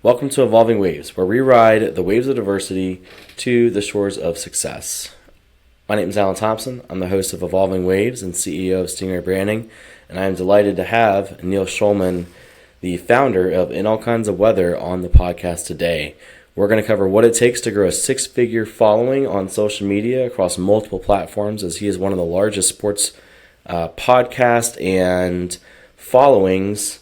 Welcome to Evolving Waves, where we ride the waves of diversity to the shores of success. My name is Alan Thompson. I'm the host of Evolving Waves and CEO of Stingray Branding, and I am delighted to have Neil Shulman, the founder of In All Kinds of Weather, on the podcast today. We're going to cover what it takes to grow a six-figure following on social media across multiple platforms, as he is one of the largest sports podcast and followings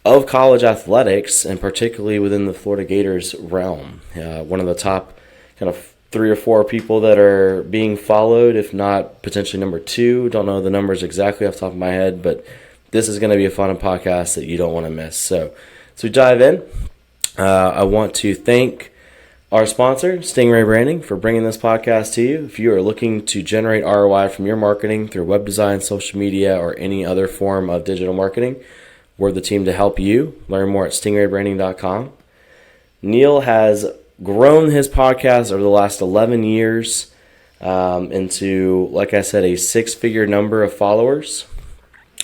of college athletics, and particularly within the Florida Gators realm. One of the top kind of 3 or 4 people that are being followed, if not potentially number 2. Don't know the numbers exactly off the top of my head, but this is going to be a fun podcast that you don't want to miss. So we dive in. I want to thank our sponsor, Stingray Branding, for bringing this podcast to you. If you are looking to generate ROI from your marketing through web design, social media, or any other form of digital marketing, we're the team to help you. Learn more at stingraybranding.com. Neil has grown his podcast over the last 11 years into, like I said, a 6-figure number of followers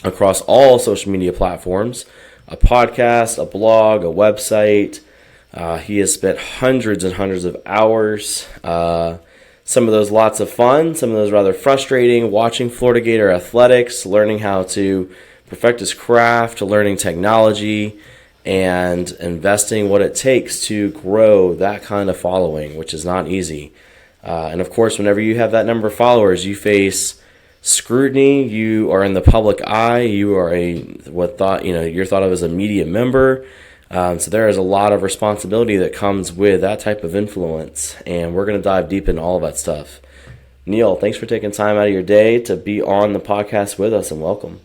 across all social media platforms, a podcast, a blog, a website. He has spent hundreds and hundreds of hours, some of those lots of fun, some of those rather frustrating, watching Florida Gator athletics, learning how to perfect his craft, learning technology, and investing what it takes to grow that kind of following, which is not easy. And of course, whenever you have that number of followers, you face scrutiny. You are in the public eye. You are you're thought of as a media member. So there is a lot of responsibility that comes with that type of influence, and we're going to dive deep into all of that stuff. Neil, thanks for taking time out of your day to be on the podcast with us, and welcome.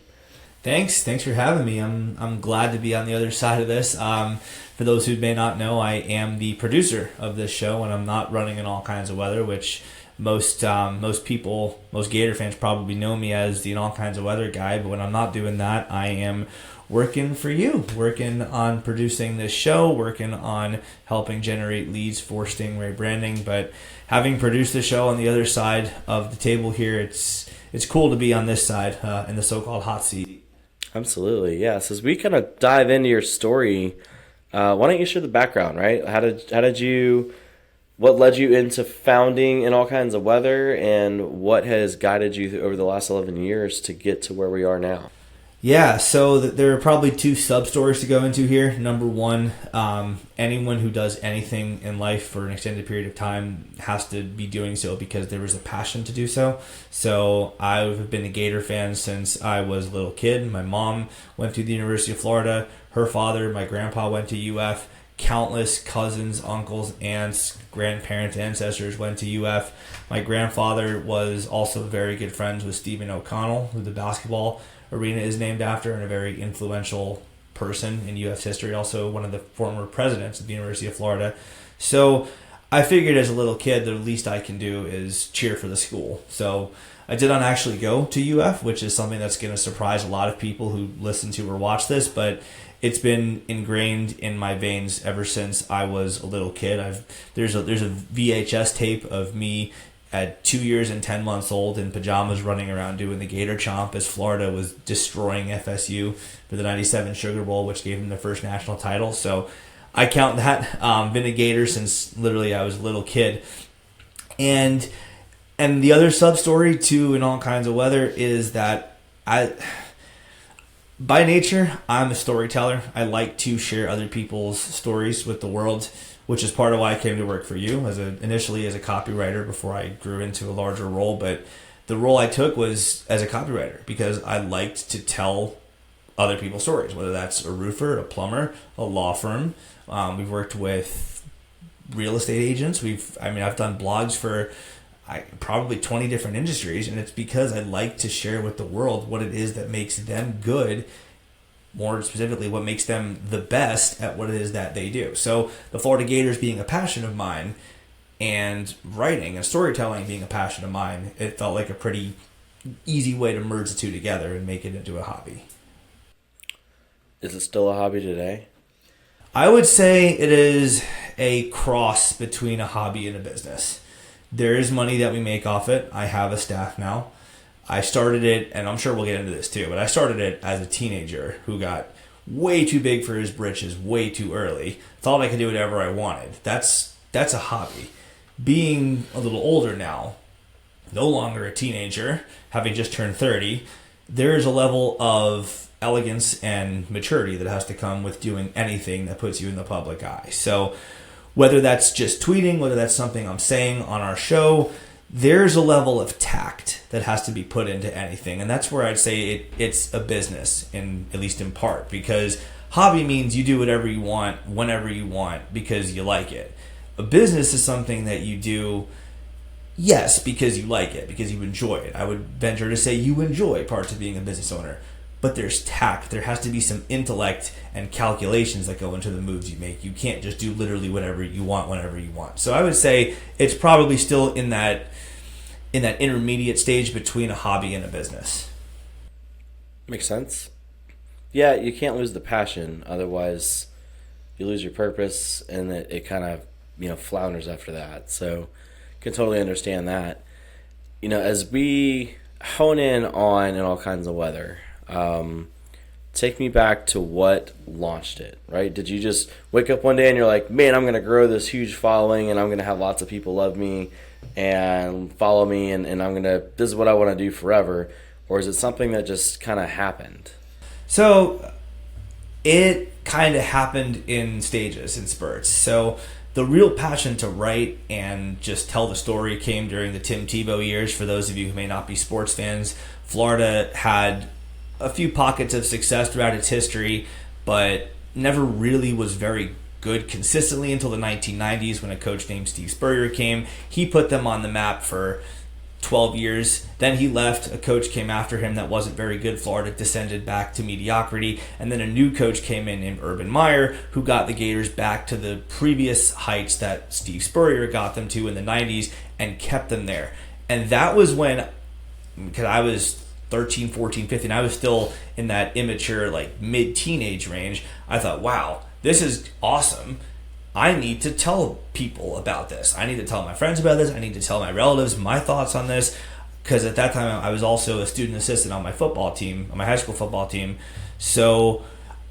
Thanks for having me. I'm glad to be on the other side of this. For those who may not know, I am the producer of this show, and I'm not running In All Kinds of Weather, which most Gator fans probably know me as the In All Kinds of Weather guy. But when I'm not doing that, I am working for you, working on producing this show, working on helping generate leads for Stingray Branding. But having produced the show on the other side of the table here, it's cool to be on this side in the so-called hot seat. Absolutely, yes. As we kind of dive into your story, why don't you share the background, right? What led you into founding In All Kinds of Weather, and what has guided you over the last 11 years to get to where we are now? Yeah, so there are probably 2 sub-stories to go into here. Number 1, anyone who does anything in life for an extended period of time has to be doing so because there was a passion to do so. So I've been a Gator fan since I was a little kid. My mom went to the University of Florida. Her father, my grandpa, went to UF. Countless cousins, uncles, aunts, grandparents, ancestors went to UF. My grandfather was also very good friends with Stephen O'Connell, who the basketball arena is named after, and a very influential person in UF's history, also one of the former presidents of the University of Florida. So I figured as a little kid, the least I can do is cheer for the school. So I did not actually go to UF, which is something that's going to surprise a lot of people who listen to or watch this, but it's been ingrained in my veins ever since I was a little kid. There's a VHS tape of me at 2 years and 10 months old in pajamas running around doing the Gator Chomp as Florida was destroying FSU for the 97 Sugar Bowl, which gave them their first national title. So I count that. Been a Gator since literally I was a little kid. And the other sub-story to In All Kinds of Weather is that by nature, I'm a storyteller. I like to share other people's stories with the world, which is part of why I came to work for you initially as a copywriter before I grew into a larger role. But the role I took was as a copywriter because I liked to tell other people's stories, whether that's a roofer, a plumber, a law firm. We've worked with real estate agents. I've done blogs for probably 20 different industries, and it's because I like to share with the world what it is that makes them good, more specifically what makes them the best at what it is that they do. So the Florida Gators being a passion of mine, and writing and storytelling being a passion of mine, it felt like a pretty easy way to merge the 2 together and make it into a hobby. Is it still a hobby today? I would say it is a cross between a hobby and a business. There is money that we make off it. I have a staff now. I started it, and I'm sure we'll get into this too, but I started it as a teenager who got way too big for his britches way too early. Thought I could do whatever I wanted. That's a hobby. Being a little older now, no longer a teenager, having just turned 30, there is a level of elegance and maturity that has to come with doing anything that puts you in the public eye. So whether that's just tweeting, whether that's something I'm saying on our show, there's a level of tact that has to be put into anything. And that's where I'd say it's a business, at least in part, because hobby means you do whatever you want, whenever you want, because you like it. A business is something that you do, yes, because you like it, because you enjoy it. I would venture to say you enjoy parts of being a business owner. But there's tact. There has to be some intellect and calculations that go into the moves you make. You can't just do literally whatever you want whenever you want. So I would say it's probably still in that intermediate stage between a hobby and a business. Makes sense. Yeah, you can't lose the passion. Otherwise, you lose your purpose, and it kind of flounders after that. So can totally understand that. As we hone in all kinds of weather, take me back to what launched it, right? Did you just wake up one day and you're like, man, I'm going to grow this huge following and I'm going to have lots of people love me and follow me and this is what I want to do forever? Or is it something that just kind of happened? So it kind of happened in stages, in spurts. So the real passion to write and just tell the story came during the Tim Tebow years. For those of you who may not be sports fans, Florida had a few pockets of success throughout its history, but never really was very good consistently until the 1990s when a coach named Steve Spurrier came. He put them on the map for 12 years. Then he left. A coach came after him that wasn't very good. Florida descended back to mediocrity. And then a new coach came in named Urban Meyer, who got the Gators back to the previous heights that Steve Spurrier got them to in the 90s and kept them there. And that was because I was 13, 14, 15, I was still in that immature, mid-teenage range. I thought, wow, this is awesome. I need to tell people about this. I need to tell my friends about this. I need to tell my relatives my thoughts on this. Because at that time, I was also a student assistant on my football team, on my high school football team. So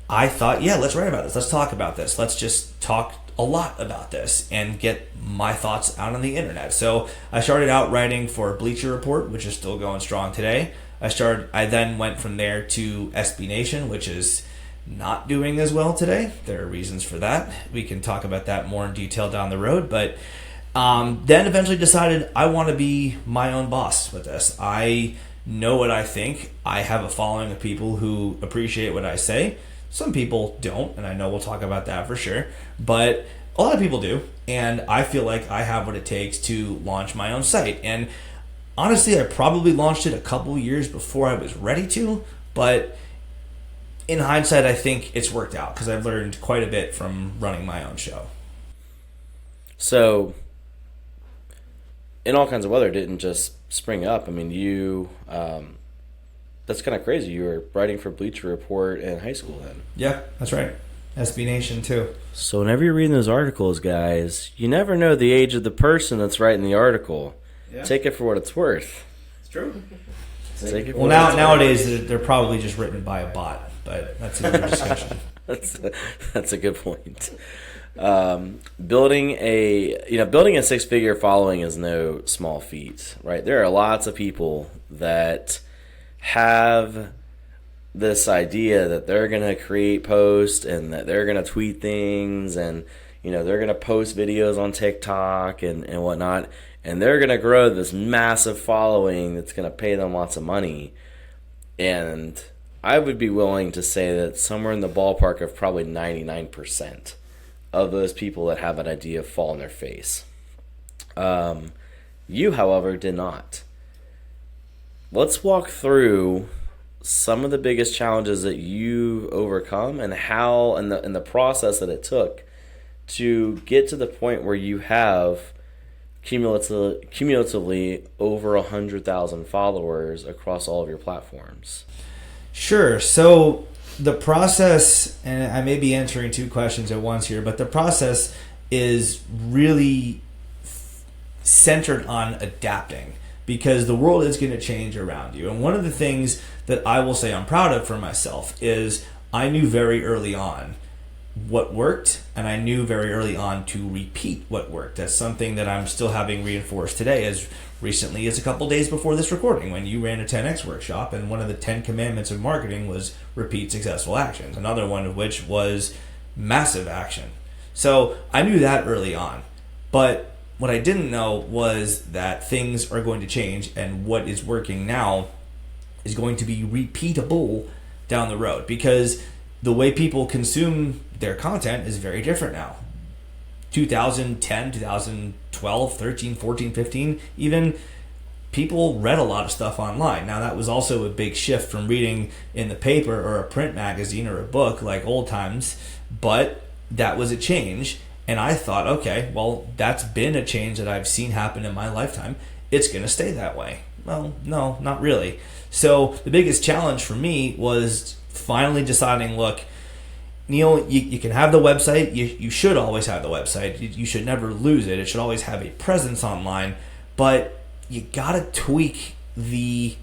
I thought, yeah, let's write about this. Let's talk about this. Let's just talk a lot about this and get my thoughts out on the internet. So I started out writing for Bleacher Report, which is still going strong today. I then went from there to SB Nation, which is not doing as well today. There are reasons for that. We can talk about that more in detail down the road. But then eventually decided I want to be my own boss with this. I know what I think. I have a following of people who appreciate what I say. Some people don't, and I know we'll talk about that for sure. But a lot of people do. And I feel like I have what it takes to launch my own site. And honestly, I probably launched it a couple years before I was ready to, but in hindsight, I think it's worked out because I've learned quite a bit from running my own show. So, in all kinds of weather, it didn't just spring up. I mean, that's kind of crazy. You were writing for Bleacher Report in high school then. Yeah, that's right. SB Nation too. So whenever you're reading those articles, guys, you never know the age of the person that's writing the article. Yeah. Take it for what it's worth. It's true. Nowadays they're probably just written by a bot, but that's another discussion. That's a good point. Building a six-figure following is no small feat, right? There are lots of people that have this idea that they're going to create posts and that they're going to tweet things and they're going to post videos on TikTok and whatnot. And they're going to grow this massive following that's going to pay them lots of money. And I would be willing to say that somewhere in the ballpark of probably 99% of those people that have that idea fall on their face. You, however, did not. Let's walk through some of the biggest challenges that you overcome and how and the process that it took to get to the point where you have cumulatively over 100,000 followers across all of your platforms. Sure. So the process, and I may be answering two questions at once here, but the process is really centered on adapting because the world is going to change around you. And one of the things that I will say I'm proud of for myself is I knew very early on what worked, and I knew very early on to repeat what worked. That's something that I'm still having reinforced today, as recently as a couple days before this recording, when you ran a 10X workshop, and one of the 10 commandments of marketing was repeat successful actions, another one of which was massive action. So I knew that early on, but what I didn't know was that things are going to change, and what is working now is going to be repeatable down the road, because the way people consume their content is very different now. 2010, 2012, 13, 14, 15, even, people read a lot of stuff online. Now, that was also a big shift from reading in the paper or a print magazine or a book like old times, but that was a change. And I thought, okay, well, that's been a change that I've seen happen in my lifetime. It's going to stay that way. Well, no, not really. So the biggest challenge for me was finally deciding, look, Neil, you can have the website. You should always have the website. You should never lose it. It should always have a presence online. But you got to tweak the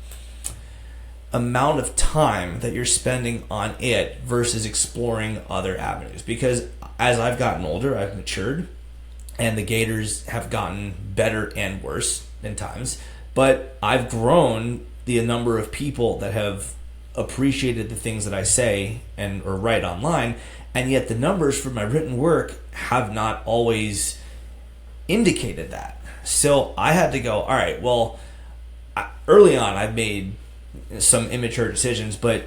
amount of time that you're spending on it versus exploring other avenues. Because as I've gotten older, I've matured, and the Gators have gotten better and worse in times. But I've grown the number of people that have appreciated the things that I say and or write online, and yet the numbers for my written work have not always indicated that. So I had to go, all right, well, early on I've made some immature decisions, but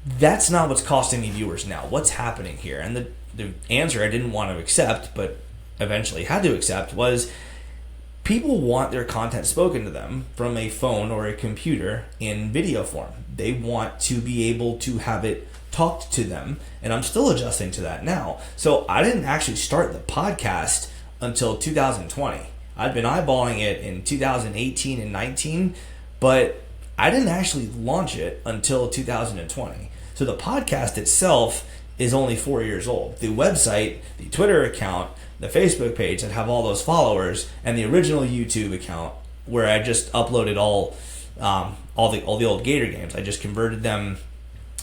that's not what's costing me viewers now. What's happening here? And the answer I didn't want to accept, but eventually had to accept, was people want their content spoken to them from a phone or a computer in video form. They want to be able to have it talked to them, and I'm still adjusting to that now. So I didn't actually start the podcast until 2020. I'd been eyeballing it in 2018 and 19, but I didn't actually launch it until 2020. So the podcast itself is only 4 years old. The website, the Twitter account, the Facebook page that have all those followers, and the original YouTube account where I just uploaded all the old Gator games. I just converted them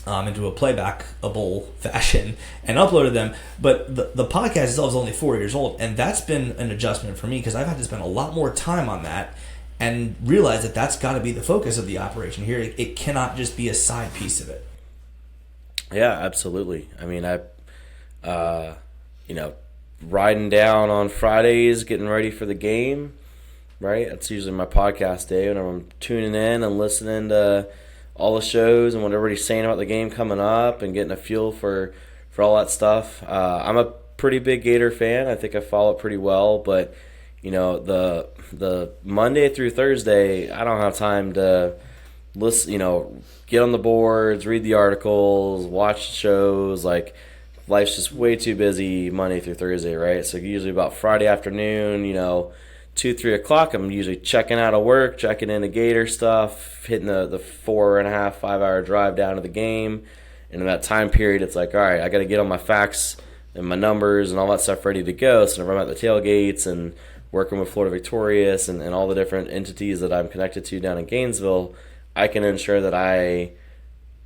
into a playbackable fashion and uploaded them. But the podcast itself is only 4 years old, and that's been an adjustment for me because I've had to spend a lot more time on that and realize that that's got to be the focus of the operation here. It cannot just be a side piece of it. Yeah, absolutely. I mean, riding down on Fridays, getting ready for the game, right? That's usually my podcast day whenever I'm tuning in and listening to all the shows and what everybody's saying about the game coming up and getting a feel for all that stuff. I'm a pretty big Gator fan. I think I follow it pretty well, but the Monday through Thursday, I don't have time to listen, get on the boards, read the articles, watch shows. Like, life's just way too busy Monday through Thursday, right? So usually about Friday afternoon, 2-3 o'clock, I'm usually checking out of work, checking into Gator stuff, hitting the 4.5, 5 hour drive down to the game. And in that time period, it's like, all right, I got to get all my facts and my numbers and all that stuff ready to go. So whenever I'm at the tailgates and working with Florida Victorious and all the different entities that I'm connected to down in Gainesville, I can ensure that I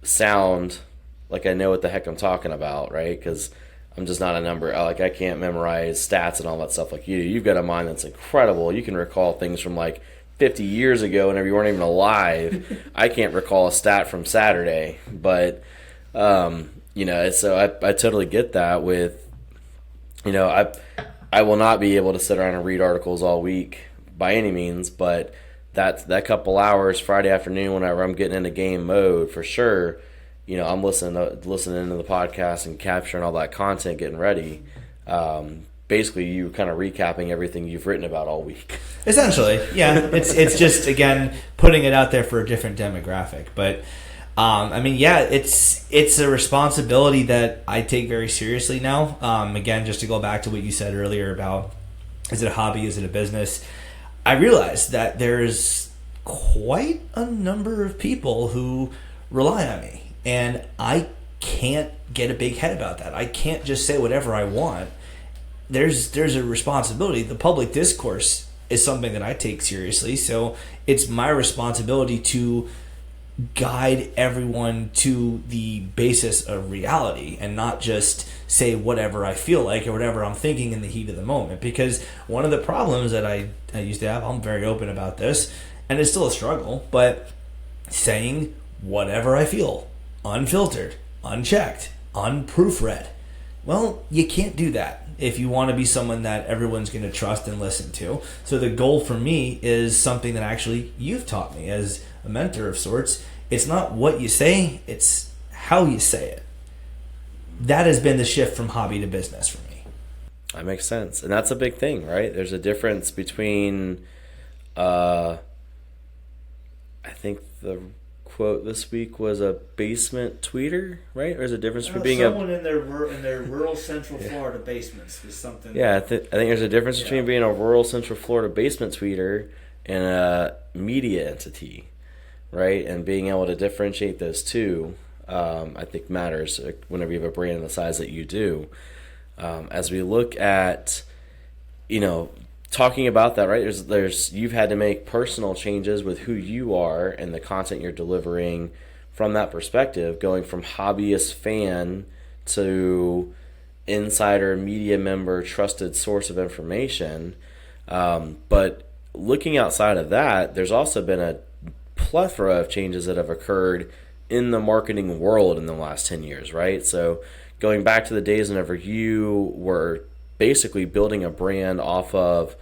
sound like I know what the heck I'm talking about, right? Because I'm just not a number. Like, I can't memorize stats and all that stuff like you do. You've got a mind that's incredible. You can recall things from like 50 years ago whenever you weren't even alive. I can't recall a stat from Saturday. But, so I totally get that with, I will not be able to sit around and read articles all week by any means, but that couple hours Friday afternoon whenever I'm getting into game mode, for sure, I'm listening to the podcast and capturing all that content, getting ready. Basically, you kind of recapping everything you've written about all week. Essentially, yeah. It's just, again, putting it out there for a different demographic. But, it's a responsibility that I take very seriously now. Again, just to go back to what you said earlier about, is it a hobby, is it a business? I realized that there's quite a number of people who rely on me. And I can't get a big head about that. I can't just say whatever I want. There's a responsibility. The public discourse is something that I take seriously. So it's my responsibility to guide everyone to the basis of reality and not just say whatever I feel like or whatever I'm thinking in the heat of the moment. Because one of the problems that I used to have, I'm very open about this, and it's still a struggle, but saying whatever I feel, unfiltered, unchecked, unproofread. Well, you can't do that if you want to be someone that everyone's going to trust and listen to. So the goal for me is something that actually you've taught me as a mentor of sorts. It's not what you say, it's how you say it. That has been the shift from hobby to business for me. That makes sense. And that's a big thing, right? There's a difference between, I think the quote this week was a basement tweeter, right? Or there's a difference between being someone in their rural Central Florida basements is something. Yeah, I think there's a difference between being a rural Central Florida basement tweeter and a media entity, right? And being able to differentiate those two, I think matters whenever you have a brand the size that you do. As we look at, talking about that, right? There's you've had to make personal changes with who you are and the content you're delivering from that perspective, going from hobbyist fan to insider media member, trusted source of information. But looking outside of that, there's also been a plethora of changes that have occurred in the marketing world in the last 10 years, right? So going back to the days whenever you were basically building a brand off of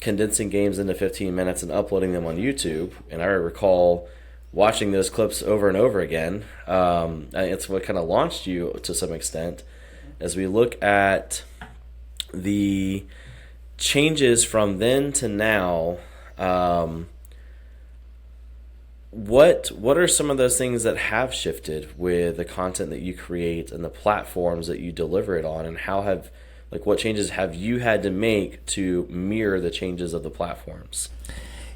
condensing games into 15 minutes and uploading them on YouTube. And I recall watching those clips over and over again. It's what kind of launched you to some extent. As we look at the changes from then to now, what are some of those things that have shifted with the content that you create and the platforms that you deliver it on, and what changes have you had to make to mirror the changes of the platforms?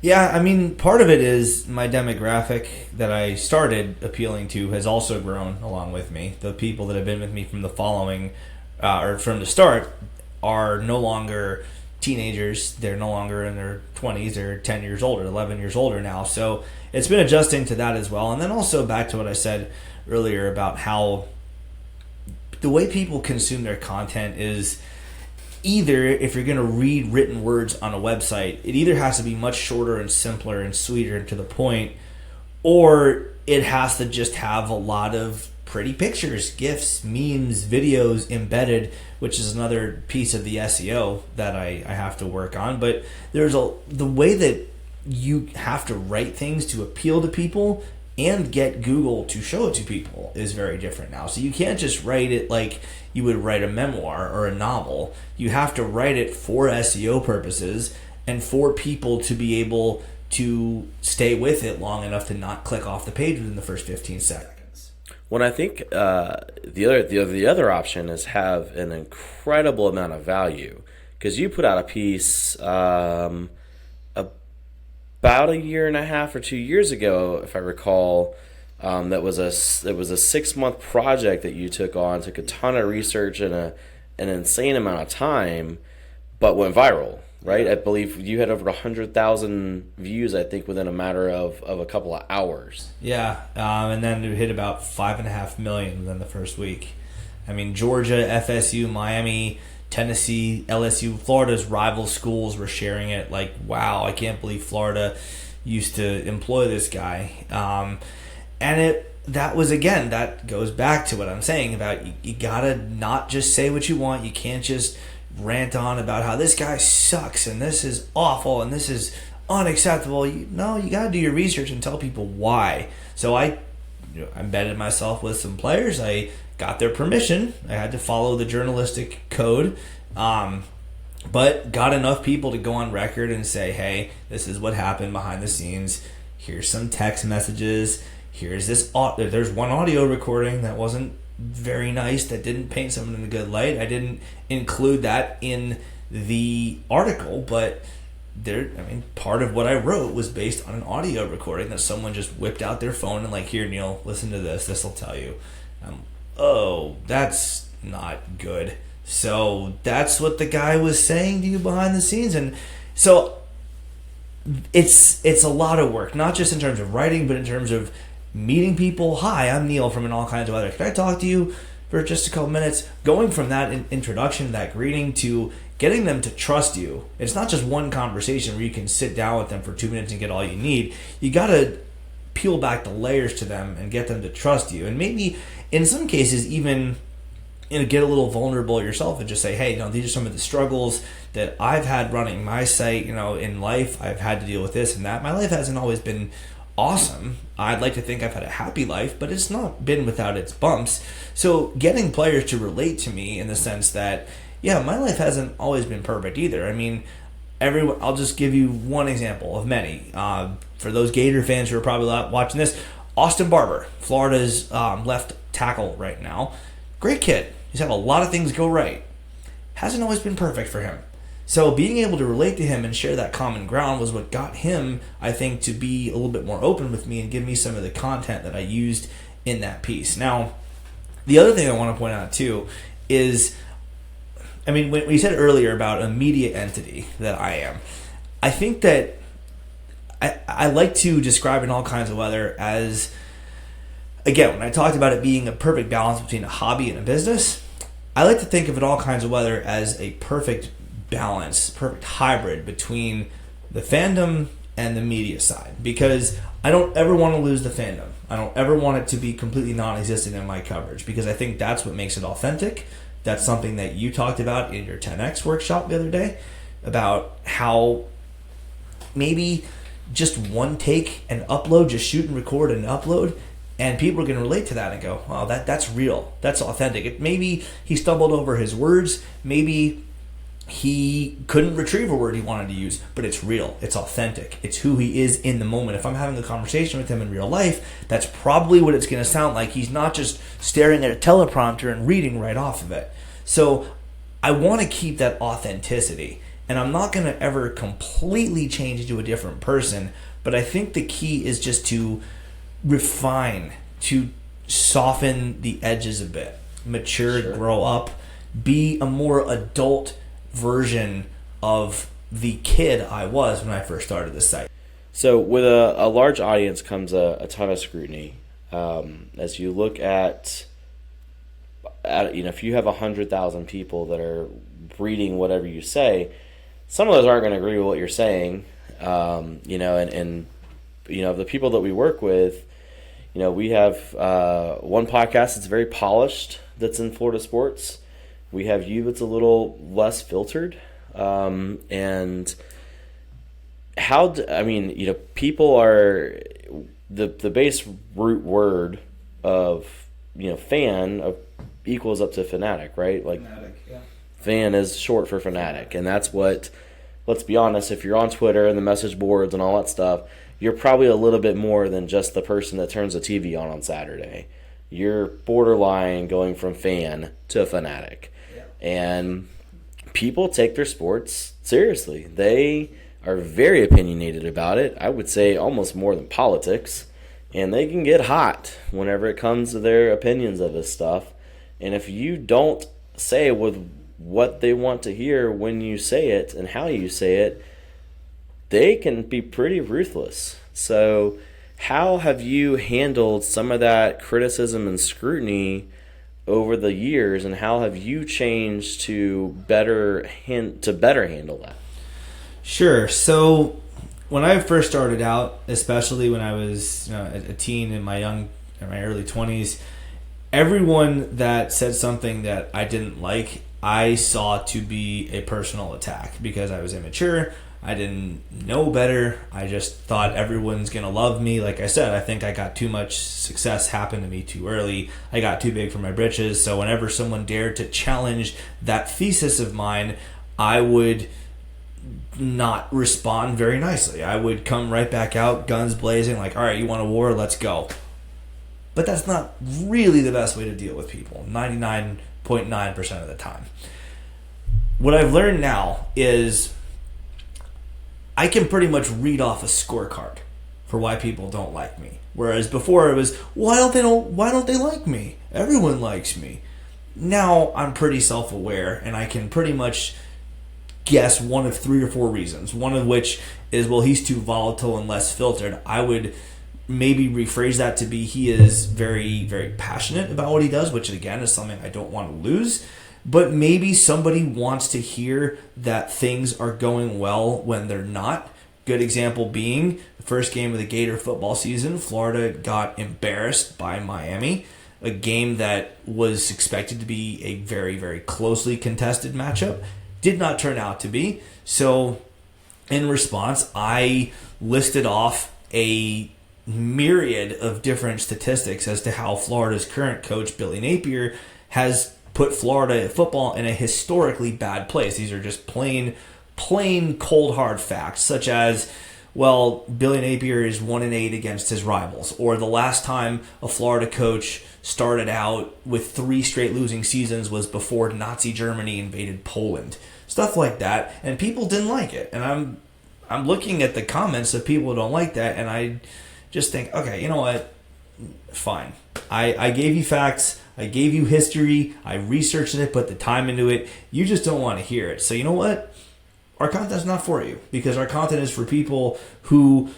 Yeah, I mean, part of it is my demographic that I started appealing to has also grown along with me. The people that have been with me from the or from the start are no longer teenagers. They're no longer in their 20s. They're 10 years older, 11 years older now. So it's been adjusting to that as well. And then also back to what I said earlier about how the way people consume their content is either, if you're going to read written words on a website, it either has to be much shorter and simpler and sweeter and to the point, or it has to just have a lot of pretty pictures, GIFs, memes, videos embedded, which is another piece of the SEO that I have to work on. But there's the way that you have to write things to appeal to people and get Google to show it to people is very different now. So you can't just write it like you would write a memoir or a novel. You have to write it for SEO purposes and for people to be able to stay with it long enough to not click off the page within the first 15 seconds. When I think the other option is have an incredible amount of value, because you put out a piece about a year and a half or 2 years ago, if I recall, it was a 6-month project that you took a ton of research and an insane amount of time, but went viral, right? I believe you had over 100,000 views, I think, within a matter of a couple of hours. Yeah, and then it hit about 5.5 million within the first week. I mean, Georgia, FSU, Miami, Tennessee, LSU, Florida's rival schools were sharing it. Like, wow, I can't believe Florida used to employ this guy. That goes back to what I'm saying about you gotta not just say what you want. You can't just rant on about how this guy sucks and this is awful and this is unacceptable. You gotta do your research and tell people why. So I embedded myself with some players. I got their permission. I had to follow the journalistic code, but got enough people to go on record and say, hey, this is what happened behind the scenes. Here's some text messages. Here's this. There's one audio recording that wasn't very nice, that didn't paint someone in a good light. I didn't include that in the article, but part of what I wrote was based on an audio recording that someone just whipped out their phone and like, here, Neil, listen to this. This will tell you. Oh, that's not good. So that's what the guy was saying to you behind the scenes. And so it's a lot of work, not just in terms of writing, but in terms of meeting people. Hi, I'm Neil from All Kinds of Weather. Can I talk to you for just a couple minutes? Going from that introduction, that greeting, to getting them to trust you. It's not just one conversation where you can sit down with them for 2 minutes and get all you need. You got to peel back the layers to them and get them to trust you. And maybe in some cases even get a little vulnerable yourself and just say, hey, these are some of the struggles that I've had running my site, in life. I've had to deal with this and that. My life hasn't always been awesome. I'd like to think I've had a happy life, but it's not been without its bumps. So getting players to relate to me in the sense that, yeah, my life hasn't always been perfect either. I mean, I'll just give you one example of many. For those Gator fans who are probably watching this, Austin Barber, Florida's left tackle right now. Great kid. He's had a lot of things go right. Hasn't always been perfect for him. So being able to relate to him and share that common ground was what got him, I think, to be a little bit more open with me and give me some of the content that I used in that piece. Now, the other thing I want to point out too is, when you said earlier about a media entity that I am, I think that I like to describe In All Kinds of Weather as, again, when I talked about it being a perfect balance between a hobby and a business, I like to think of It All Kinds of Weather as a perfect balance, perfect hybrid between the fandom and the media side, because I don't ever want to lose the fandom. I don't ever want it to be completely non-existent in my coverage, because I think that's what makes it authentic. That's something that you talked about in your 10X workshop the other day, about how maybe just one take and upload, just shoot and record and upload, and people are going to relate to that and go, oh, that's real. That's authentic. Maybe he stumbled over his words. Maybe he couldn't retrieve a word he wanted to use, but it's real. It's authentic. It's who he is in the moment. If I'm having a conversation with him in real life, that's probably what it's going to sound like. He's not just staring at a teleprompter and reading right off of it. So I want to keep that authenticity, and I'm not going to ever completely change into a different person, but I think the key is just to refine, to soften the edges a bit, mature, sure, grow up, be a more adult version of the kid I was when I first started this site. So with a large audience comes a ton of scrutiny. As you look at if you have 100,000 people that are reading whatever you say, some of those aren't going to agree with what you're saying. And the people that we work with, we have one podcast that's very polished that's in Florida sports. We have you that's a little less filtered. And people are, the base root word of, fan equals up to fanatic, right? Like fanatic, yeah. Fan is short for fanatic. And that's what, let's be honest, if you're on Twitter and the message boards and all that stuff, you're probably a little bit more than just the person that turns the TV on Saturday. You're borderline going from fan to fanatic. Yeah. And people take their sports seriously. They are very opinionated about it. I would say almost more than politics. And they can get hot whenever it comes to their opinions of this stuff. And if you don't say with what they want to hear when you say it and how you say it, they can be pretty ruthless. So how have you handled some of that criticism and scrutiny over the years, and how have you changed to better handle that? Sure. So when I first started out, especially when I was a teen in my early 20s, everyone that said something that I didn't like, I saw to be a personal attack, because I was immature. I didn't know better. I just thought everyone's going to love me. Like I said, I think I got too much success happen to me too early. I got too big for my britches. So whenever someone dared to challenge that thesis of mine, I would not respond very nicely. I would come right back out, guns blazing, like, all right, you want a war? Let's go. But that's not really the best way to deal with people 99.9% of the time. What I've learned now is I can pretty much read off a scorecard for why people don't like me. Whereas before it was, why don't they like me? Everyone likes me. Now I'm pretty self-aware, and I can pretty much guess one of 3 or 4 reasons. One of which is, well, he's too volatile and less filtered. I would maybe rephrase that to be he is very, very passionate about what he does, which again is something I don't want to lose. But maybe somebody wants to hear that things are going well when they're not. Good example being the first game of the Gator football season. Florida got embarrassed by Miami, a game that was expected to be a very, very closely contested matchup. Did not turn out to be. So in response, I listed off a myriad of different statistics as to how Florida's current coach, Billy Napier, has put Florida football in a historically bad place. These are just plain cold hard facts, such as, well, Billy Napier is 1-8 against his rivals, or the last time a Florida coach started out with 3 straight losing seasons was before Nazi Germany invaded Poland. Stuff like that, and people didn't like it. And I'm looking at the comments of people who don't like that, and I just think, okay, you know what? Fine. I gave you facts. I gave you history. I researched it, put the time into it. You just don't want to hear it. So you know what? Our content's not for you, because our content is for people who,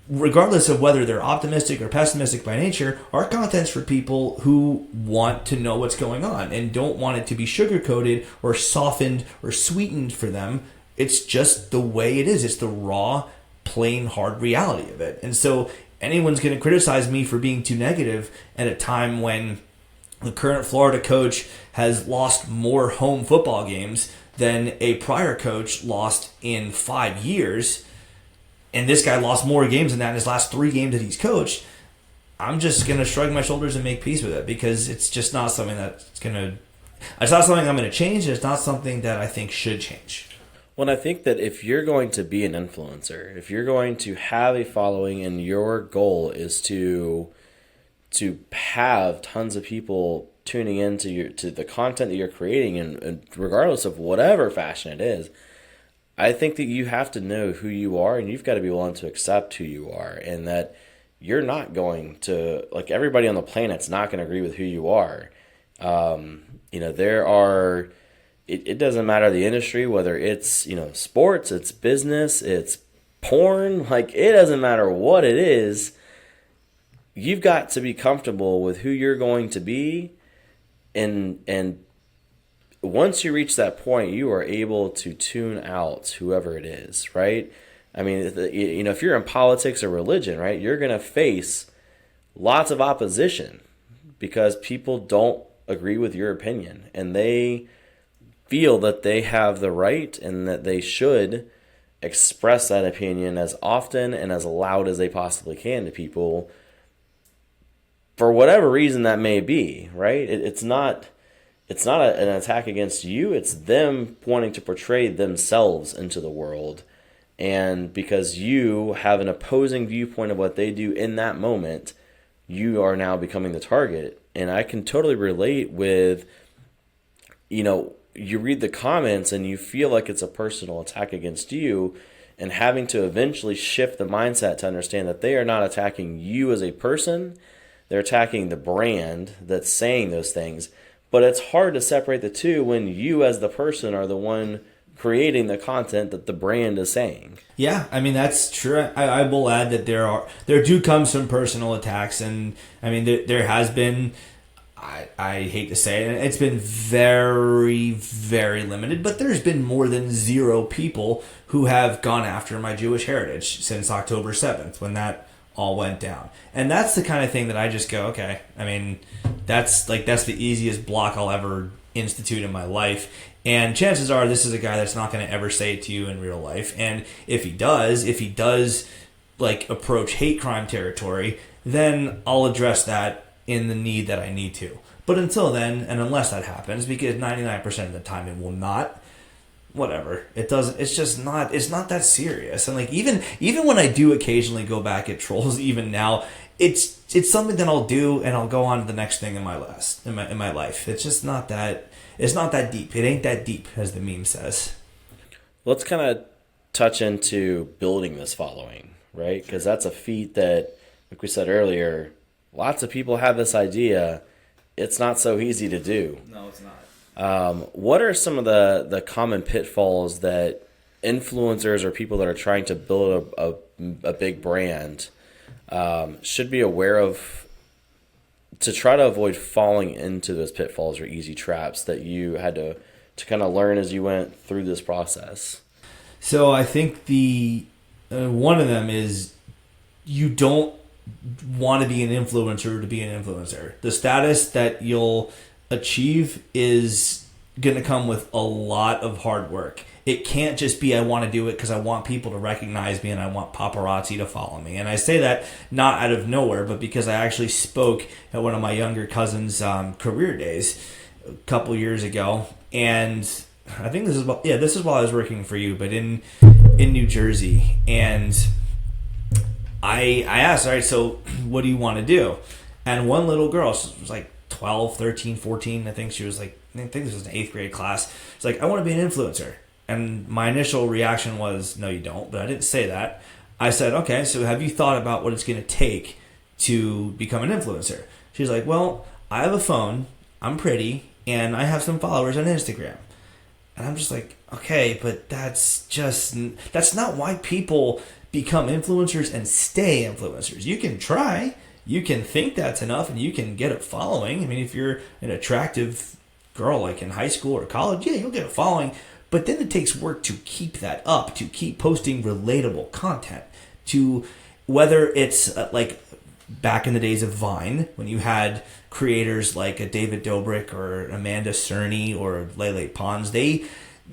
regardless of whether they're optimistic or pessimistic by nature, our content's for people who want to know what's going on and don't want it to be sugar-coated or softened or sweetened for them. It's just the way it is. It's the raw, plain, hard reality of it. And so anyone's going to criticize me for being too negative at a time when the current Florida coach has lost more home football games than a prior coach lost in 5 years, and this guy lost more games than that in his last 3 games that he's coached. I'm just going to shrug my shoulders and make peace with it, because it's just not something it's not something I'm going to change. It's not something that I think should change. Well, I think that if you're going to be an influencer, if you're going to have a following and your goal is to have tons of people tuning into the content that you're creating, and regardless of whatever fashion it is, I think that you have to know who you are, and you've got to be willing to accept who you are, and that you're not going to, like, everybody on the planet's not going to agree with who you are. It doesn't matter the industry, whether it's, sports, it's business, it's porn, like, it doesn't matter what it is. You've got to be comfortable with who you're going to be, and once you reach that point, you are able to tune out whoever it is, right? I mean, if you're in politics or religion, right, you're going to face lots of opposition because people don't agree with your opinion, and they feel that they have the right and that they should express that opinion as often and as loud as they possibly can to people, for whatever reason that may be, right? It's not an attack against you. It's them wanting to portray themselves into the world. And because you have an opposing viewpoint of what they do in that moment, you are now becoming the target. And I can totally relate with, you read the comments and you feel like it's a personal attack against you, and having to eventually shift the mindset to understand that they are not attacking you as a person. They're attacking the brand that's saying those things. But it's hard to separate the two when you as the person are the one creating the content that the brand is saying. Yeah, I mean, that's true. I will add that there do come some personal attacks, and I mean, there has been, I hate to say it, it's been very, very limited, but there's been more than 0 people who have gone after my Jewish heritage since October 7th, when that all went down. And that's the kind of thing that I just go, okay, I mean, that's the easiest block I'll ever institute in my life. And chances are this is a guy that's not going to ever say it to you in real life. And if he does like approach hate crime territory, then I'll address that in the need that I need to. But until then, and unless that happens, because 99% of the time it will not, whatever. It doesn't. It's just not. It's not that serious. And like even when I do occasionally go back at trolls, even now, it's something that I'll do, and I'll go on to the next thing in my life. It's just not that. It's not that deep. It ain't that deep, as the meme says. Let's kind of touch into building this following, right? Because that's a feat that, like we said earlier, lots of people have this idea. It's not so easy to do. No, it's not. What are some of the common pitfalls that influencers or people that are trying to build a big brand should be aware of to try to avoid falling into those pitfalls or easy traps that you had to kind of learn as you went through this process? So I think the one of them is you don't want to be an influencer to be an influencer. The status that you'll achieve is going to come with a lot of hard work. It can't just be I want to do it because I want people to recognize me and I want paparazzi to follow me. And I say that not out of nowhere, but because I actually spoke at one of my younger cousin's career days a couple years ago. And I think this is while I was working for you, but in New Jersey. And I asked, all right, so what do you want to do? And one little girl, she was like 12, 13, 14, I think she was like, I think this was an 8th grade class. She's like, I want to be an influencer. And my initial reaction was, no, you don't. But I didn't say that. I said, okay, so have you thought about what it's going to take to become an influencer? She's like, well, I have a phone, I'm pretty, and I have some followers on Instagram. And I'm just like, okay, but that's not why people become influencers and stay influencers. You can try. You can think that's enough, and you can get a following. I mean, if you're an attractive girl like in high school or college, yeah, you'll get a following. But then it takes work to keep that up, to keep posting relatable content, to whether it's like back in the days of Vine, when you had creators like a David Dobrik or Amanda Cerny or Lele Pons, they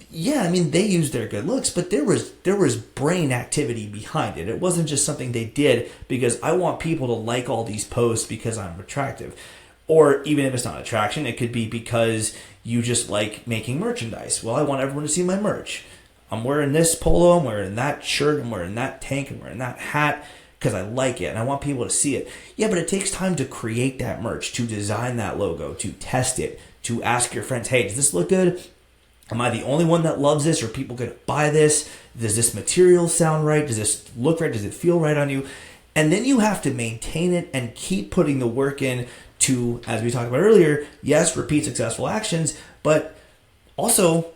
used their good looks, but there was brain activity behind it. It wasn't just something they did because I want people to like all these posts because I'm attractive. Or even if it's not attraction, it could be because you just like making merchandise. Well, I want everyone to see my merch. I'm wearing this polo, I'm wearing that shirt, I'm wearing that tank, I'm wearing that hat because I like it and I want people to see it. Yeah, but it takes time to create that merch, to design that logo, to test it, to ask your friends, hey, does this look good? Am I the only one that loves this? Are people going to buy this? Does this material sound right? Does this look right? Does it feel right on you? And then you have to maintain it and keep putting the work in to, as we talked about earlier, yes, repeat successful actions, but also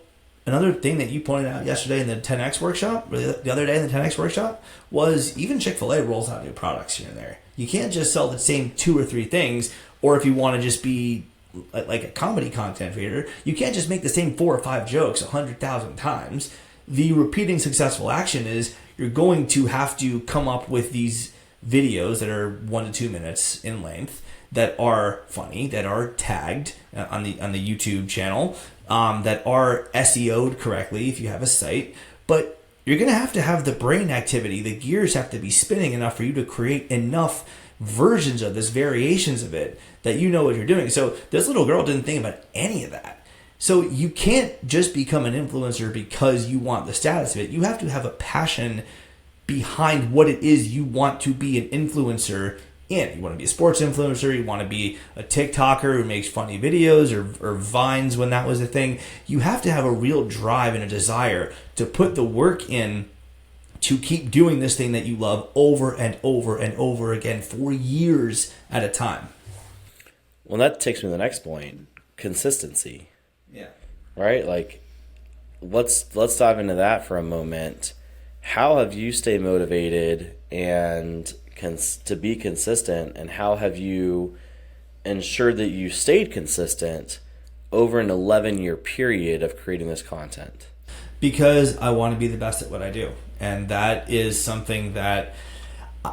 another thing that you pointed out yesterday in the 10X workshop, or the other day in the 10X workshop, was even Chick-fil-A rolls out new products here and there. You can't just sell the same 2 or 3 things, or if you want to just be like a comedy content creator, you can't just make the same 4 or 5 jokes 100,000 times. The repeating successful action is you're going to have to come up with these videos that are 1 to 2 minutes in length, that are funny, that are tagged on the YouTube channel, that are SEO'd correctly if you have a site. But you're going to have the brain activity. The gears have to be spinning enough for you to create enough versions of this, variations of it, that you know what you're doing. So this little girl didn't think about any of that. So you can't just become an influencer because you want the status of it. You have to have a passion behind what it is you want to be an influencer in. You want to be a sports influencer, you want to be a TikToker who makes funny videos, or Vines when that was a thing. You have to have a real drive and a desire to put the work in to keep doing this thing that you love over and over and over again for years at a time. Well, that takes me to the next point, consistency. Yeah. Right? Like, let's dive into that for a moment. How have you stayed motivated and to be consistent, and how have you ensured that you stayed consistent over an 11-year period of creating this content? Because I want to be the best at what I do. And that is something that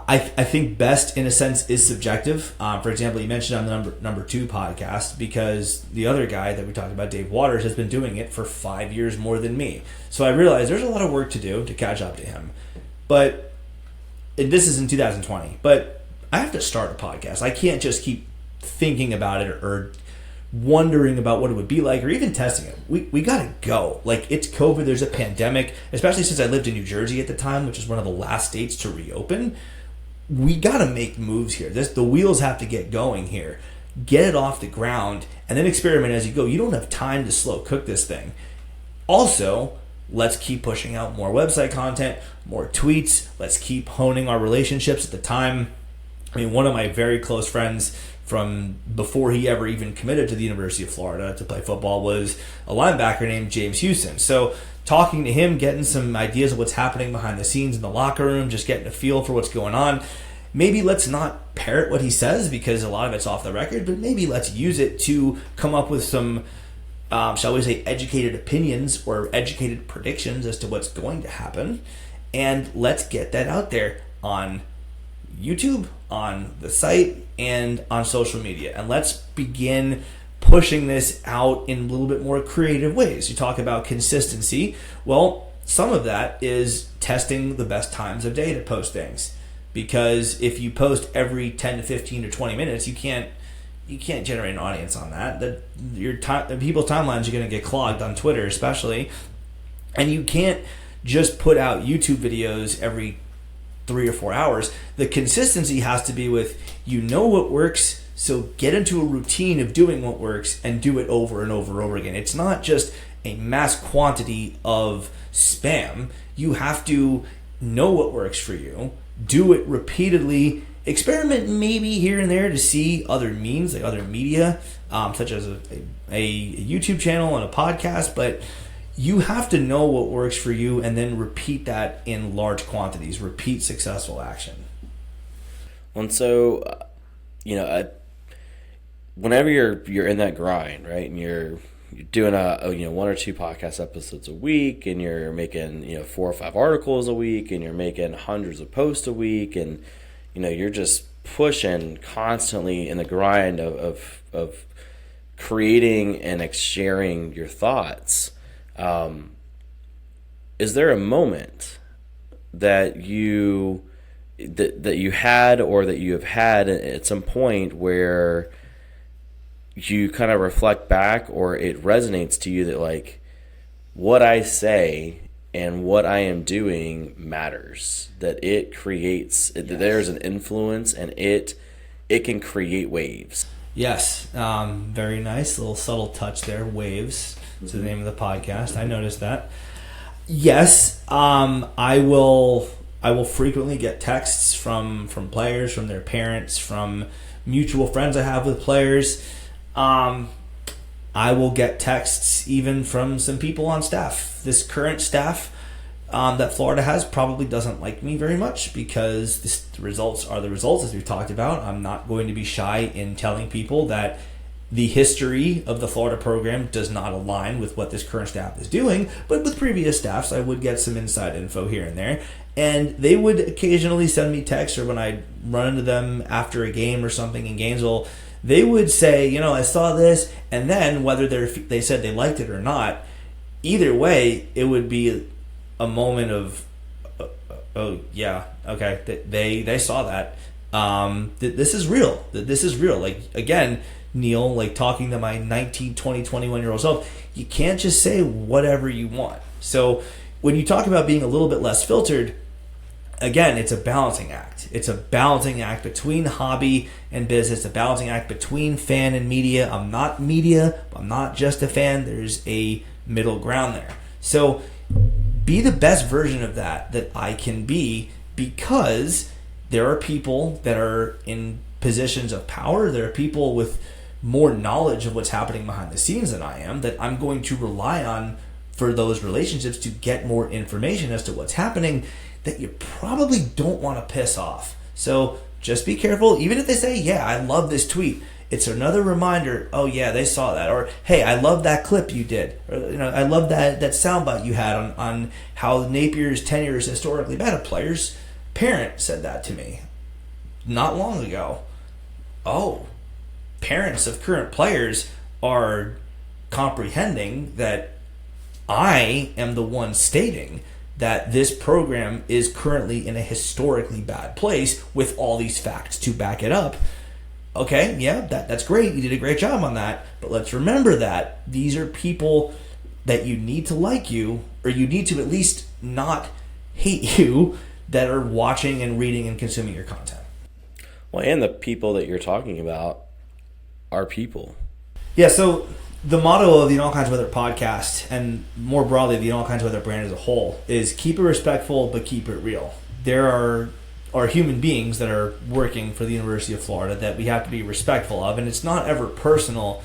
I think best, in a sense, is subjective. For example, you mentioned on the number 2 podcast, because the other guy that we talked about, Dave Waters, has been doing it for 5 years more than me. So I realized there's a lot of work to do to catch up to him. But this is in 2020, but I have to start a podcast. I can't just keep thinking about it or wondering about what it would be like, or even testing it. We gotta go. Like, it's COVID, there's a pandemic, especially since I lived in New Jersey at the time, which is one of the last states to reopen. We gotta make moves here. The wheels have to get going here. Get it off the ground, and then experiment as you go. You don't have time to slow cook this thing. Also, let's keep pushing out more website content, more tweets. Let's keep honing our relationships. At the time, I mean, one of my very close friends from before he ever even committed to the University of Florida to play football was a linebacker named James Houston. So talking to him, getting some ideas of what's happening behind the scenes in the locker room, just getting a feel for what's going on. maybe let's not parrot what he says because a lot of it's off the record, but maybe let's use it to come up with some, shall we say, educated opinions or educated predictions as to what's going to happen. And let's get that out there on YouTube, on the site, and on social media. And let's begin pushing this out in a little bit more creative ways. You talk about consistency. Well, some of that is testing the best times of day to post things. Because if you post every 10 to 15 to 20 minutes, you can't generate an audience on that. People's timelines are going to get clogged on Twitter especially. And you can't just put out YouTube videos every 3 or 4 hours. The consistency has to be with, what works, so get into a routine of doing what works and do it over and over and over again. It's not just a mass quantity of spam. You have to know what works for you, do it repeatedly, experiment maybe here and there to see other means, like other media, such as a YouTube channel and a podcast, but you have to know what works for you and then repeat that in large quantities. Repeat successful action. And so, whenever you're in that grind, right, and you're doing one or two podcast episodes a week, and you're making 4 or 5 articles a week, and you're making hundreds of posts a week, and you're just pushing constantly in the grind of creating and sharing your thoughts. Is there a moment that you had or that you have had at some point where you kind of reflect back or it resonates to you that like what I say and what I am doing matters, that it creates, yes, that there's an influence and it can create waves? Yes. Very nice little subtle touch there. Waves. It's the name of the podcast. I noticed that. Yes. I will frequently get texts from players, from their parents, from mutual friends I have with players. I will get texts even from some people on staff. This current staff that Florida has probably doesn't like me very much because the results are the results, as we've talked about. I'm not going to be shy in telling people that the history of the Florida program does not align with what this current staff is doing, but with previous staffs, I would get some inside info here and there. And they would occasionally send me texts, or when I run into them after a game or something in Gainesville, they would say, I saw this, and then whether they said they liked it or not, either way, it would be a moment of, oh yeah, okay, they saw that. This is real. This is real. Like, again, Neil, like talking to my 19, 20, 21-year-old self, you can't just say whatever you want. So when you talk about being a little bit less filtered, again, it's a balancing act. It's a balancing act between hobby and business, a balancing act between fan and media. I'm not media. I'm not just a fan. There's a middle ground there. So be the best version of that I can be, because there are people that are in positions of power. There are people with more knowledge of what's happening behind the scenes than I am, that I'm going to rely on for those relationships to get more information as to what's happening that you probably don't want to piss off. So just be careful. Even if they say, yeah, I love this tweet, it's another reminder, oh yeah, they saw that. Or, hey, I love that clip you did. Or, I love that soundbite you had on how Napier's tenure is historically bad. A player's parent said that to me not long ago. Oh, parents of current players are comprehending that I am the one stating that this program is currently in a historically bad place with all these facts to back it up. Okay, yeah, that's great. You did a great job on that. But let's remember that these are people that you need to like you, or you need to at least not hate you, that are watching and reading and consuming your content. Well, and the people that you're talking about are people. Yeah, so the motto of the In All Kinds of Weather podcast, and more broadly the In All Kinds of Weather brand as a whole, is keep it respectful but keep it real. There are human beings that are working for the University of Florida that we have to be respectful of, and it's not ever personal.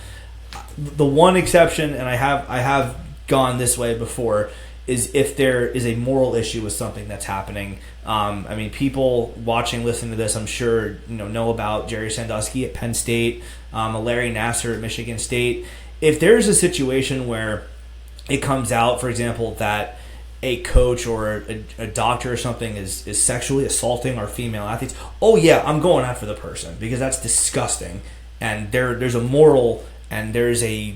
The one exception, and I have gone this way before, is if there is a moral issue with something that's happening. I mean, people watching, listening to this, I'm sure know about Jerry Sandusky at Penn State, Larry Nasser at Michigan State. If there's a situation where it comes out, for example, that a coach or a doctor or something is sexually assaulting our female athletes, oh yeah, I'm going after the person because that's disgusting. And there's a moral and there's a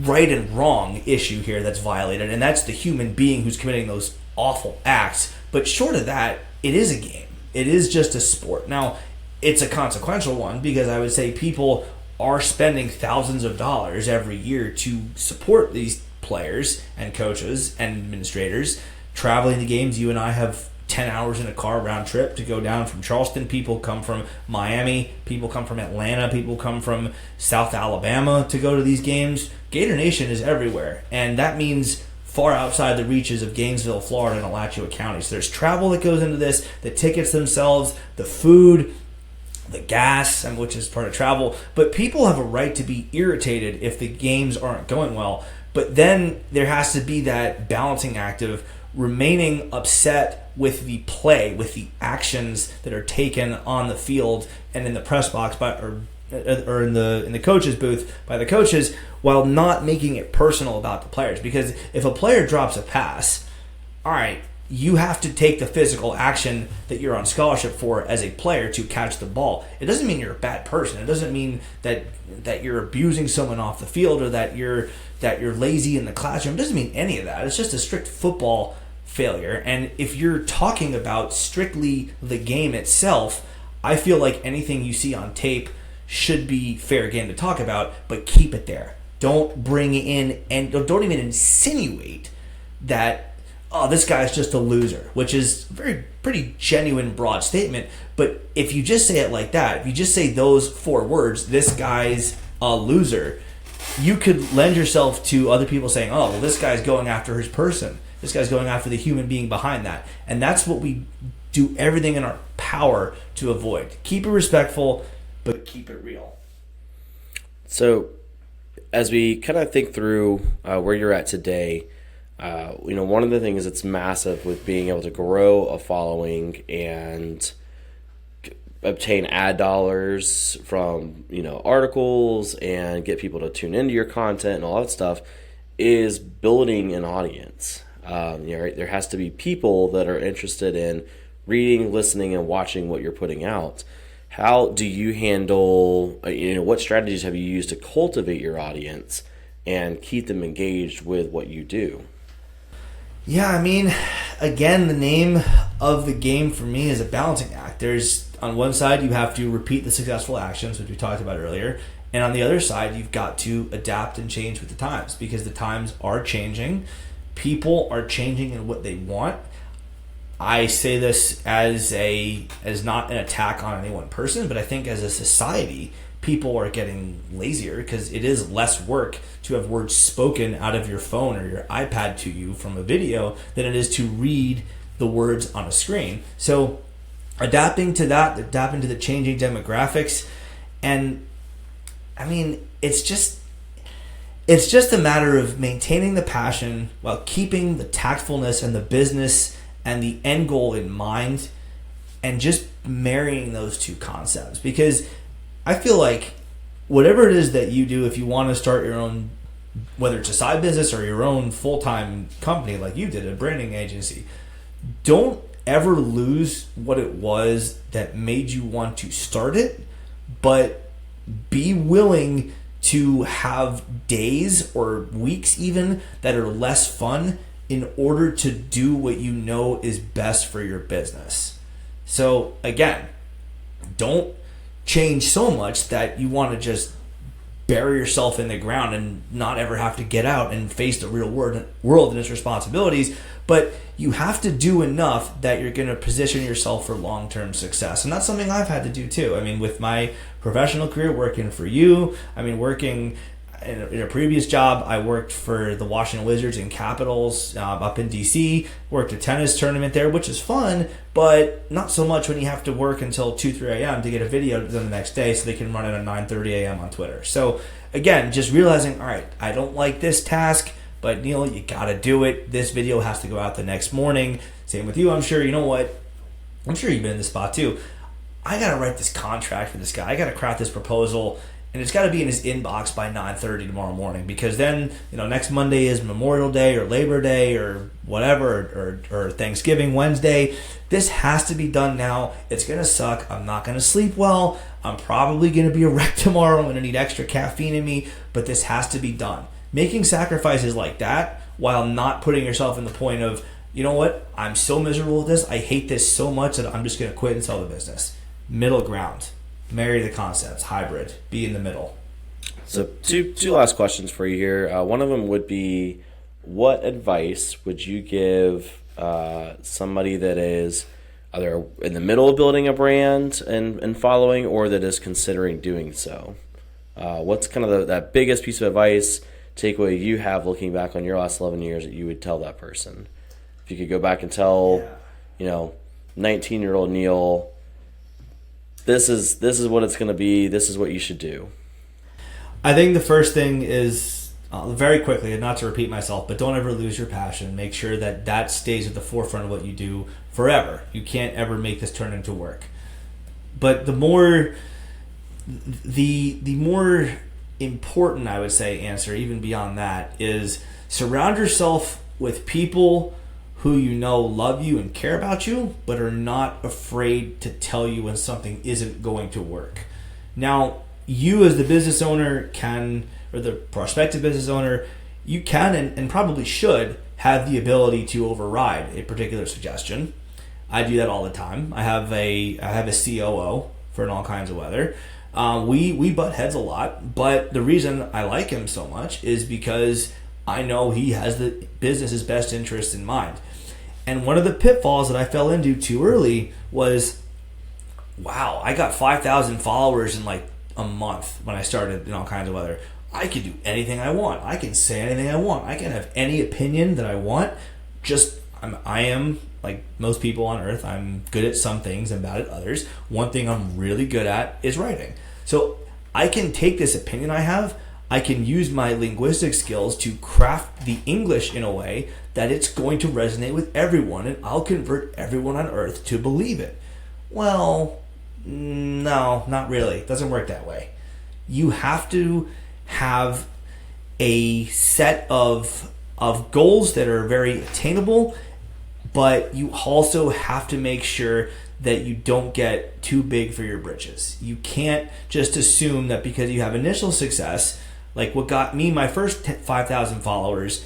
right and wrong issue here that's violated, and that's the human being who's committing those awful acts. But short of that, it is a game. It is just a sport. Now, it's a consequential one because I would say people are spending thousands of dollars every year to support these players and coaches and administrators traveling to games. You and I have 10 hours in a car round trip to go down from Charleston. People come from Miami. People come from Atlanta. People come from South Alabama to go to these games. Gator Nation is everywhere, and that means far outside the reaches of Gainesville, Florida, and Alachua County. So there's travel that goes into this, the tickets themselves, the food, the gas, and which is part of travel. But people have a right to be irritated if the games aren't going well. But then there has to be that balancing act of remaining upset with the play, with the actions that are taken on the field and in the press box or in the coaches booth by the coaches, while not making it personal about the players. Because if a player drops a pass, all right, you have to take the physical action that you're on scholarship for as a player to catch the ball. It doesn't mean you're a bad person. It doesn't mean that you're abusing someone off the field or that you're lazy in the classroom. It doesn't mean any of that. It's just a strict football failure. And if you're talking about strictly the game itself, I feel like anything you see on tape should be fair game to talk about, but keep it there. Don't bring in and don't even insinuate that, oh, this guy's just a loser, which is a pretty genuine broad statement. But if you just say it like that, if you just say those 4 words, this guy's a loser, you could lend yourself to other people saying, oh, well, this guy's going after his person. This guy's going after the human being behind that. And that's what we do everything in our power to avoid. Keep it respectful, but keep it real. So as we kind of think through where you're at today, one of the things that's massive with being able to grow a following and obtain ad dollars from articles and get people to tune into your content and all that stuff is building an audience. There has to be people that are interested in reading, listening, and watching what you're putting out. How do you handle, what strategies have you used to cultivate your audience and keep them engaged with what you do? Yeah, I mean, again, the name of the game for me is a balancing act. There's, on one side, you have to repeat the successful actions, which we talked about earlier. And on the other side, you've got to adapt and change with the times because the times are changing. People are changing in what they want. I say this as not an attack on any one person, but I think as a society, people are getting lazier because it is less work to have words spoken out of your phone or your iPad to you from a video than it is to read the words on a screen. So adapting to that, adapting to the changing demographics, and I mean, it's just a matter of maintaining the passion while keeping the tactfulness and the business and the end goal in mind, and just marrying those two concepts. Because I feel like whatever it is that you do, if you want to start your own, whether it's a side business or your own full-time company like you did, a branding agency, don't ever lose what it was that made you want to start it, but be willing to have days or weeks even that are less fun in order to do what you know is best for your business. So again, don't change so much that you want to just bury yourself in the ground and not ever have to get out and face the real world and its responsibilities. But you have to do enough that you're going to position yourself for long-term success. And that's something I've had to do too. I mean, with my professional career, working for you, working in a previous job, I worked for the Washington Wizards and Capitals up in D.C., worked a tennis tournament there, which is fun, but not so much when you have to work until 2, 3 a.m. to get a video done the next day so they can run it at 9:30 a.m. on Twitter. So again, just realizing, all right, I don't like this task, But Neil, you got to do it. This video has to go out the next morning. Same with you. I'm sure, you know what? I'm sure you've been in this spot too. I got to write this contract for this guy. I got to craft this proposal. And it's got to be in his inbox by 9:30 tomorrow morning, because then, next Monday is Memorial Day or Labor Day or whatever, or Thanksgiving Wednesday. This has to be done now. It's going to suck. I'm not going to sleep well. I'm probably going to be a wreck tomorrow. I'm going to need extra caffeine in me, but this has to be done. Making sacrifices like that while not putting yourself in the point of, you know what, I'm so miserable with this. I hate this so much that I'm just going to quit and sell the business. Middle ground. Marry the concepts, hybrid, be in the middle. So two last questions for you here. One of them would be, what advice would you give somebody that is either in the middle of building a brand and following, or that is considering doing so? What's kind of that biggest piece of advice, takeaway you have looking back on your last 11 years that you would tell that person? If you could go back and tell, 19-year-old Neil, this is what it's going to be. This is what you should do. I think the first thing is, very quickly, and not to repeat myself, but don't ever lose your passion. Make sure that stays at the forefront of what you do forever. You can't ever make this turn into work. But the more important, I would say, answer, even beyond that, is surround yourself with people who love you and care about you, but are not afraid to tell you when something isn't going to work. Now, you as the business owner or the prospective business owner, you can and probably should have the ability to override a particular suggestion. I do that all the time. I have a COO for all kinds of weather. We butt heads a lot, but the reason I like him so much is because I know he has the business's best interest in mind. And one of the pitfalls that I fell into too early was, wow, I got 5,000 followers in like a month when I started in all kinds of weather. I can do anything I want. I can say anything I want. I can have any opinion that I want. I am like most people on earth. I'm good at some things and bad at others. One thing I'm really good at is writing. So I can take this opinion I have, I can use my linguistic skills to craft the English in a way that it's going to resonate with everyone, and I'll convert everyone on earth to believe it. Well, no, not really. It doesn't work that way. You have to have a set of goals that are very attainable, but you also have to make sure that you don't get too big for your britches. You can't just assume that because you have initial success, like what got me my first 5,000 followers,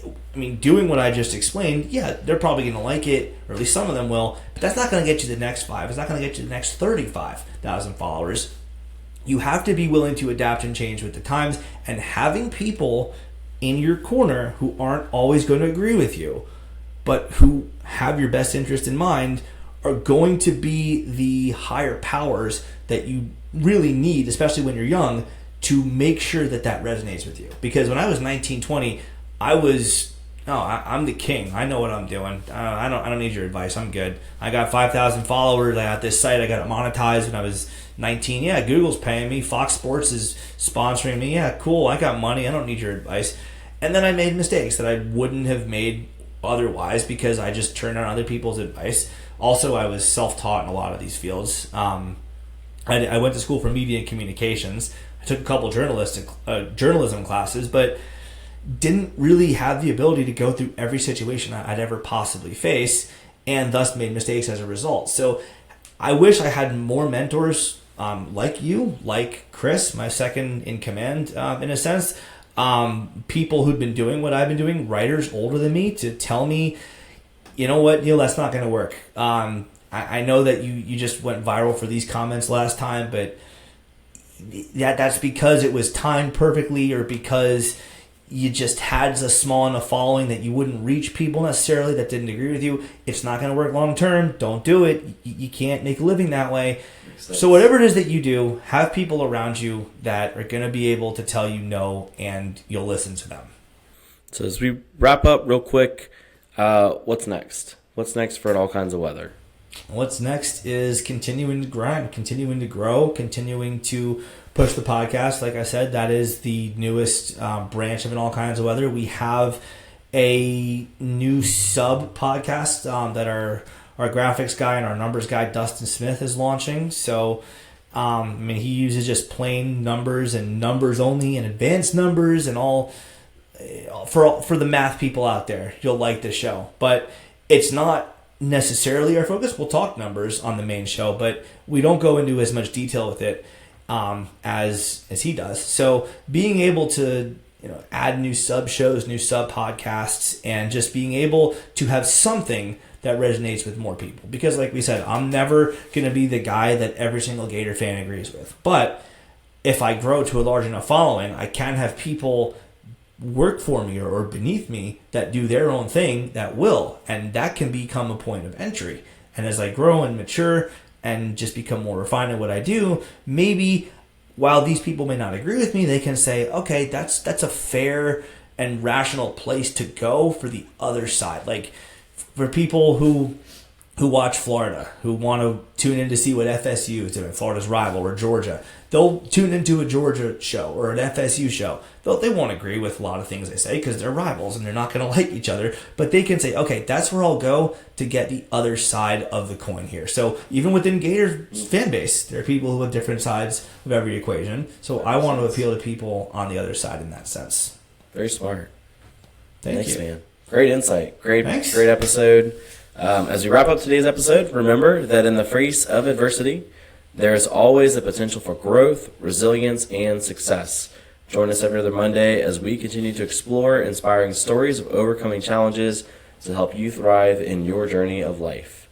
I mean, doing what I just explained, yeah, they're probably going to like it, or at least some of them will, but that's not going to get you the next 5. It's not going to get you the next 35,000 followers. You have to be willing to adapt and change with the times, and having people in your corner who aren't always going to agree with you, but who have your best interest in mind, are going to be the higher powers that you really need, especially when you're young, to make sure that resonates with you. Because when I was 19, 20, I'm the king. I know what I'm doing. I don't need your advice. I'm good. I got 5,000 followers. I got this site. I got it monetized when I was 19. Yeah, Google's paying me. Fox Sports is sponsoring me. Yeah, cool. I got money. I don't need your advice. And then I made mistakes that I wouldn't have made otherwise because I just turned on other people's advice. Also, I was self-taught in a lot of these fields. I went to school for media and communications. I took a couple journalism classes, but didn't really have the ability to go through every situation I'd ever possibly face, and thus made mistakes as a result. So I wish I had more mentors like you, like Chris, my second in command, in a sense, people who'd been doing what I've been doing, writers older than me, to tell me, you know what, Neil, that's not going to work. I know that you just went viral for these comments last time, but that's because it was timed perfectly, or because you just had a small enough following that you wouldn't reach people necessarily that didn't agree with you. It's not going to work long term. Don't do it. You can't make a living that way. So whatever it is that you do, have people around you that are going to be able to tell you no, and you'll listen to them. So as we wrap up real quick, what's next? What's next for All Kinds of Weather? What's next is continuing to grind, continuing to grow, continuing to Push the podcast, like I said, that is the newest branch of In All Kinds of Weather. We have a new sub podcast that our graphics guy and our numbers guy Dustin Smith is launching. So he uses just plain numbers and numbers only and advanced numbers and all for the math people out there. You'll like this show, but it's not necessarily our focus. We'll talk numbers on the main show, but we don't go into as much detail with it as he does. So being able to add new sub shows, new sub podcasts, and just being able to have something that resonates with more people. Because like we said, I'm never going to be the guy that every single Gator fan agrees with. But if I grow to a large enough following, I can have people work for me or beneath me that do their own thing that will. And that can become a point of entry. And as I grow and mature and just become more refined in what I do, maybe while these people may not agree with me, they can say, okay, that's a fair and rational place to go for the other side. Like for people who watch Florida, who want to tune in to see what FSU is doing, Florida's rival, or Georgia, they'll tune into a Georgia show or an FSU show. They won't agree with a lot of things they say because they're rivals and they're not going to like each other. But they can say, okay, that's where I'll go to get the other side of the coin here. So even within Gator fan base, there are people who have different sides of every equation. So I want to appeal to people on the other side in that sense. Very smart. Thanks, you, man. Great insight. Thanks. Great episode. As we wrap up today's episode, remember that in the face of adversity, there is always the potential for growth, resilience, and success. Join us every other Monday as we continue to explore inspiring stories of overcoming challenges to help you thrive in your journey of life.